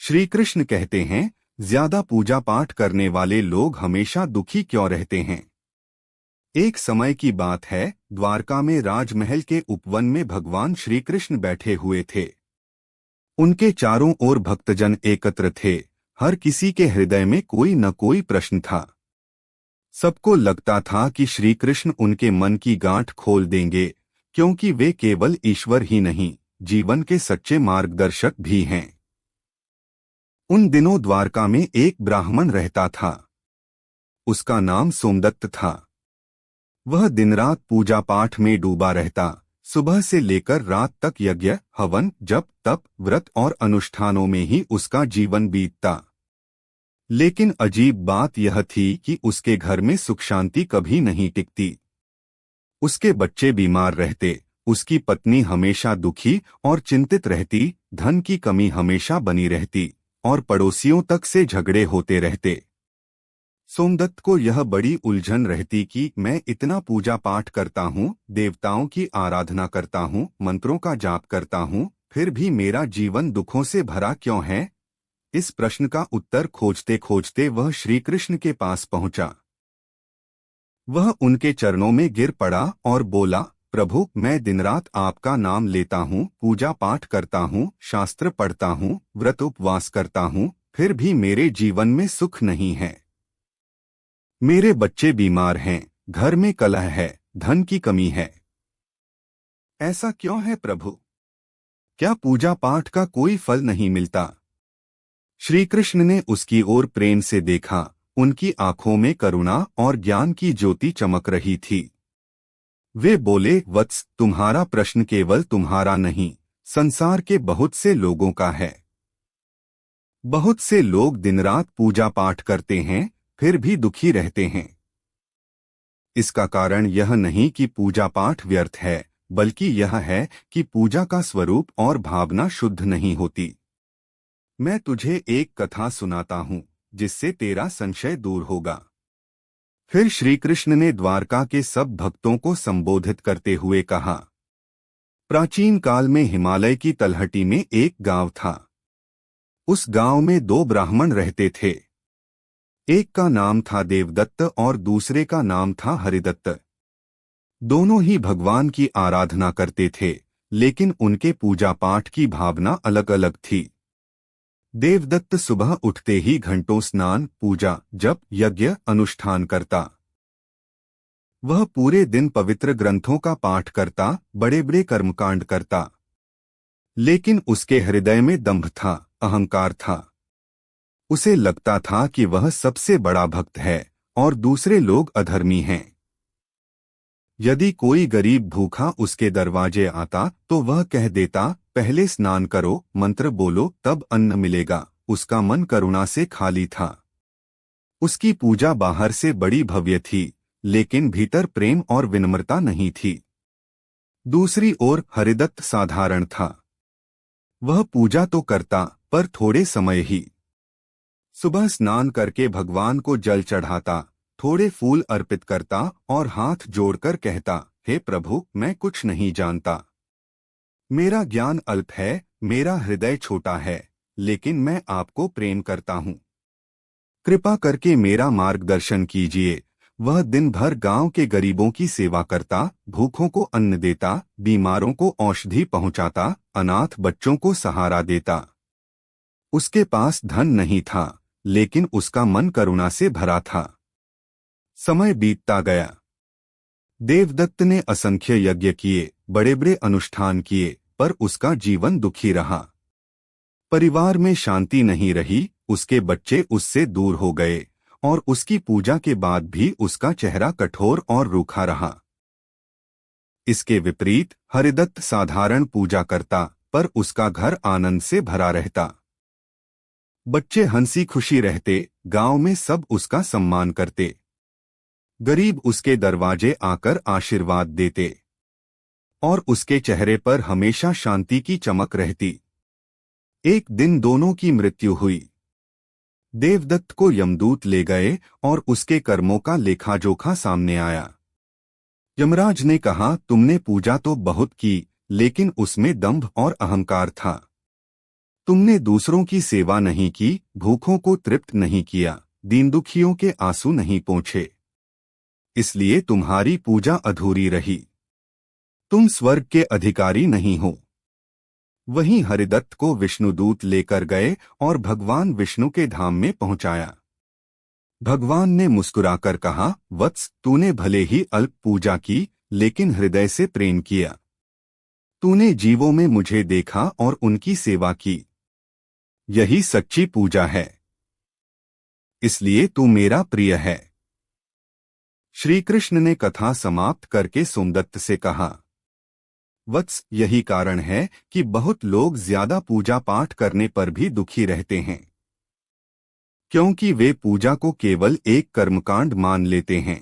श्री कृष्ण कहते हैं, ज्यादा पूजा पाठ करने वाले लोग हमेशा दुखी क्यों रहते हैं। एक समय की बात है, द्वारका में राजमहल के उपवन में भगवान श्री कृष्ण बैठे हुए थे। उनके चारों ओर भक्तजन एकत्र थे। हर किसी के हृदय में कोई न कोई प्रश्न था। सबको लगता था कि श्री कृष्ण उनके मन की गांठ खोल देंगे, क्योंकि वे केवल ईश्वर ही नहीं, जीवन के सच्चे मार्गदर्शक भी हैं। उन दिनों द्वारका में एक ब्राह्मण रहता था। उसका नाम सोमदत्त था। वह दिन रात पूजा पाठ में डूबा रहता। सुबह से लेकर रात तक यज्ञ, हवन, जप, तप, व्रत और अनुष्ठानों में ही उसका जीवन बीतता। लेकिन अजीब बात यह थी कि उसके घर में सुख शांति कभी नहीं टिकती। उसके बच्चे बीमार रहते, उसकी पत्नी हमेशा दुखी और चिंतित रहती, धन की कमी हमेशा बनी रहती और पड़ोसियों तक से झगड़े होते रहते। सोमदत्त को यह बड़ी उलझन रहती कि मैं इतना पूजा पाठ करता हूँ, देवताओं की आराधना करता हूँ, मंत्रों का जाप करता हूँ, फिर भी मेरा जीवन दुखों से भरा क्यों है। इस प्रश्न का उत्तर खोजते खोजते वह श्री कृष्ण के पास पहुंचा। वह उनके चरणों में गिर पड़ा और बोला, प्रभु, मैं दिन रात आपका नाम लेता हूँ, पूजा पाठ करता हूँ, शास्त्र पढ़ता हूँ, व्रत उपवास करता हूँ, फिर भी मेरे जीवन में सुख नहीं है। मेरे बच्चे बीमार हैं, घर में कलह है, धन की कमी है। ऐसा क्यों है प्रभु? क्या पूजा पाठ का कोई फल नहीं मिलता? श्री कृष्ण ने उसकी ओर प्रेम से देखा। उनकी आंखों में करुणा और ज्ञान की ज्योति चमक रही थी। वे बोले, वत्स, तुम्हारा प्रश्न केवल तुम्हारा नहीं, संसार के बहुत से लोगों का है। बहुत से लोग दिन रात पूजा पाठ करते हैं, फिर भी दुखी रहते हैं। इसका कारण यह नहीं कि पूजा पाठ व्यर्थ है, बल्कि यह है कि पूजा का स्वरूप और भावना शुद्ध नहीं होती। मैं तुझे एक कथा सुनाता हूँ, जिससे तेरा संशय दूर होगा। फिर श्री कृष्ण ने द्वारका के सब भक्तों को संबोधित करते हुए कहा, प्राचीन काल में हिमालय की तलहटी में एक गांव था। उस गांव में दो ब्राह्मण रहते थे। एक का नाम था देवदत्त और दूसरे का नाम था हरिदत्त। दोनों ही भगवान की आराधना करते थे, लेकिन उनके पूजा पाठ की भावना अलग अलग थी। देवदत्त सुबह उठते ही घंटों स्नान, पूजा, जप, यज्ञ, अनुष्ठान करता। वह पूरे दिन पवित्र ग्रंथों का पाठ करता, बड़े बड़े कर्मकांड करता। लेकिन उसके हृदय में दंभ था, अहंकार था। उसे लगता था कि वह सबसे बड़ा भक्त है और दूसरे लोग अधर्मी हैं। यदि कोई गरीब भूखा उसके दरवाजे आता तो वह कह देता, पहले स्नान करो, मंत्र बोलो, तब अन्न मिलेगा। उसका मन करुणा से खाली था। उसकी पूजा बाहर से बड़ी भव्य थी, लेकिन भीतर प्रेम और विनम्रता नहीं थी। दूसरी ओर हरिदत्त साधारण था। वह पूजा तो करता, पर थोड़े समय ही। सुबह स्नान करके भगवान को जल चढ़ाता, थोड़े फूल अर्पित करता और हाथ जोड़कर कहता, हे प्रभु, मैं कुछ नहीं जानता। मेरा ज्ञान अल्प है, मेरा हृदय छोटा है, लेकिन मैं आपको प्रेम करता हूँ। कृपा करके मेरा मार्गदर्शन कीजिए। वह दिन भर गांव के गरीबों की सेवा करता, भूखों को अन्न देता, बीमारों को औषधि पहुंचाता, अनाथ बच्चों को सहारा देता। उसके पास धन नहीं था, लेकिन उसका मन करुणा से भरा था। समय बीतता गया। देवदत्त ने असंख्य यज्ञ किए, बड़े बड़े अनुष्ठान किए, पर उसका जीवन दुखी रहा। परिवार में शांति नहीं रही, उसके बच्चे उससे दूर हो गए और उसकी पूजा के बाद भी उसका चेहरा कठोर और रूखा रहा। इसके विपरीत हरिदत्त साधारण पूजा करता, पर उसका घर आनंद से भरा रहता। बच्चे हंसी खुशी रहते, गांव में सब उसका सम्मान करते। गरीब उसके दरवाजे आकर आशीर्वाद देते और उसके चेहरे पर हमेशा शांति की चमक रहती। एक दिन दोनों की मृत्यु हुई। देवदत्त को यमदूत ले गए और उसके कर्मों का लेखा जोखा सामने आया। यमराज ने कहा, तुमने पूजा तो बहुत की, लेकिन उसमें दंभ और अहंकार था। तुमने दूसरों की सेवा नहीं की, भूखों को तृप्त नहीं किया, दीन दुखियों के आंसू नहीं पोंछे, इसलिए तुम्हारी पूजा अधूरी रही। तुम स्वर्ग के अधिकारी नहीं हो। वहीं हरिदत्त को विष्णुदूत लेकर गए और भगवान विष्णु के धाम में पहुंचाया। भगवान ने मुस्कुराकर कहा, वत्स, तूने भले ही अल्प पूजा की, लेकिन हृदय से प्रेम किया। तूने जीवों में मुझे देखा और उनकी सेवा की। यही सच्ची पूजा है, इसलिए तू मेरा प्रिय है। श्री कृष्ण ने कथा समाप्त करके सोमदत्त से कहा, वत्स, यही कारण है कि बहुत लोग ज्यादा पूजा पाठ करने पर भी दुखी रहते हैं, क्योंकि वे पूजा को केवल एक कर्मकांड मान लेते हैं।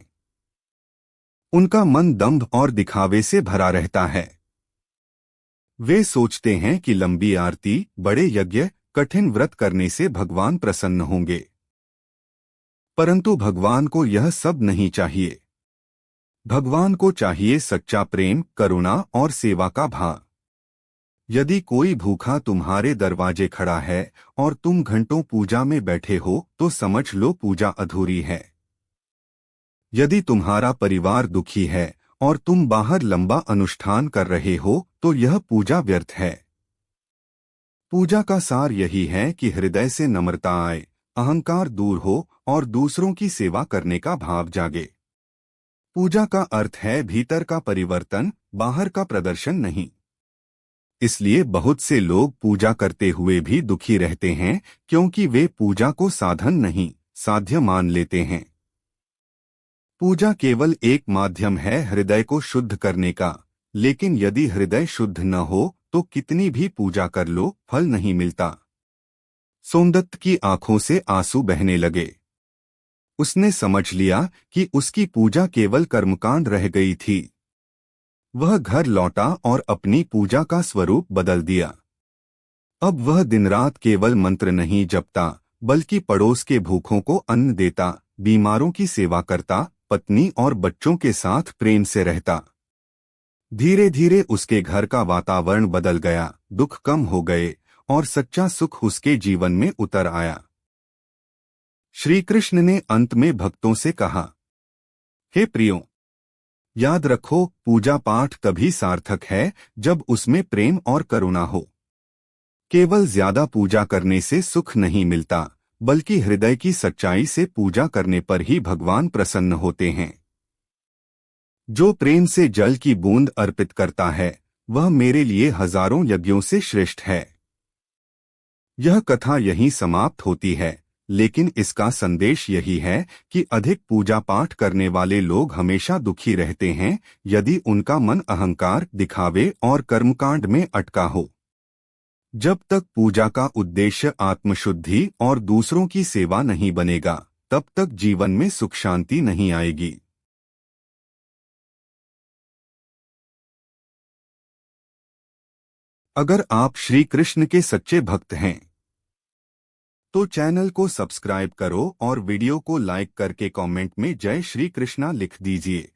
उनका मन दंभ और दिखावे से भरा रहता है। वे सोचते हैं कि लंबी आरती, बड़े यज्ञ, कठिन व्रत करने से भगवान प्रसन्न होंगे, परंतु भगवान को यह सब नहीं चाहिए। भगवान को चाहिए सच्चा प्रेम, करुणा और सेवा का भाव। यदि कोई भूखा तुम्हारे दरवाजे खड़ा है और तुम घंटों पूजा में बैठे हो, तो समझ लो पूजा अधूरी है। यदि तुम्हारा परिवार दुखी है और तुम बाहर लंबा अनुष्ठान कर रहे हो, तो यह पूजा व्यर्थ है। पूजा का सार यही है कि हृदय से नम्रता आए, अहंकार दूर हो और दूसरों की सेवा करने का भाव जागे। पूजा का अर्थ है भीतर का परिवर्तन, बाहर का प्रदर्शन नहीं। इसलिए बहुत से लोग पूजा करते हुए भी दुखी रहते हैं, क्योंकि वे पूजा को साधन नहीं, साध्य मान लेते हैं। पूजा केवल एक माध्यम है हृदय को शुद्ध करने का, लेकिन यदि हृदय शुद्ध न हो तो कितनी भी पूजा कर लो, फल नहीं मिलता। सोमदत्त की आंखों से आंसू बहने लगे। उसने समझ लिया कि उसकी पूजा केवल कर्मकांड रह गई थी। वह घर लौटा और अपनी पूजा का स्वरूप बदल दिया। अब वह दिन रात केवल मंत्र नहीं जपता, बल्कि पड़ोस के भूखों को अन्न देता, बीमारों की सेवा करता, पत्नी और बच्चों के साथ प्रेम से रहता। धीरे धीरे उसके घर का वातावरण बदल गया, दुख कम हो गए और सच्चा सुख उसके जीवन में उतर आया। श्री कृष्ण ने अंत में भक्तों से कहा, हे प्रियों, याद रखो, पूजा पाठ तभी सार्थक है जब उसमें प्रेम और करुणा हो। केवल ज्यादा पूजा करने से सुख नहीं मिलता, बल्कि हृदय की सच्चाई से पूजा करने पर ही भगवान प्रसन्न होते हैं। जो प्रेम से जल की बूंद अर्पित करता है, वह मेरे लिए हजारों यज्ञों से श्रेष्ठ है। यह कथा यहीं समाप्त होती है, लेकिन इसका संदेश यही है कि अधिक पूजा पाठ करने वाले लोग हमेशा दुखी रहते हैं, यदि उनका मन अहंकार, दिखावे और कर्मकांड में अटका हो। जब तक पूजा का उद्देश्य आत्मशुद्धि और दूसरों की सेवा नहीं बनेगा, तब तक जीवन में सुख शांति नहीं आएगी। अगर आप श्री कृष्ण के सच्चे भक्त हैं तो चैनल को सब्सक्राइब करो और वीडियो को लाइक करके कमेंट में जय श्री कृष्णा लिख दीजिए।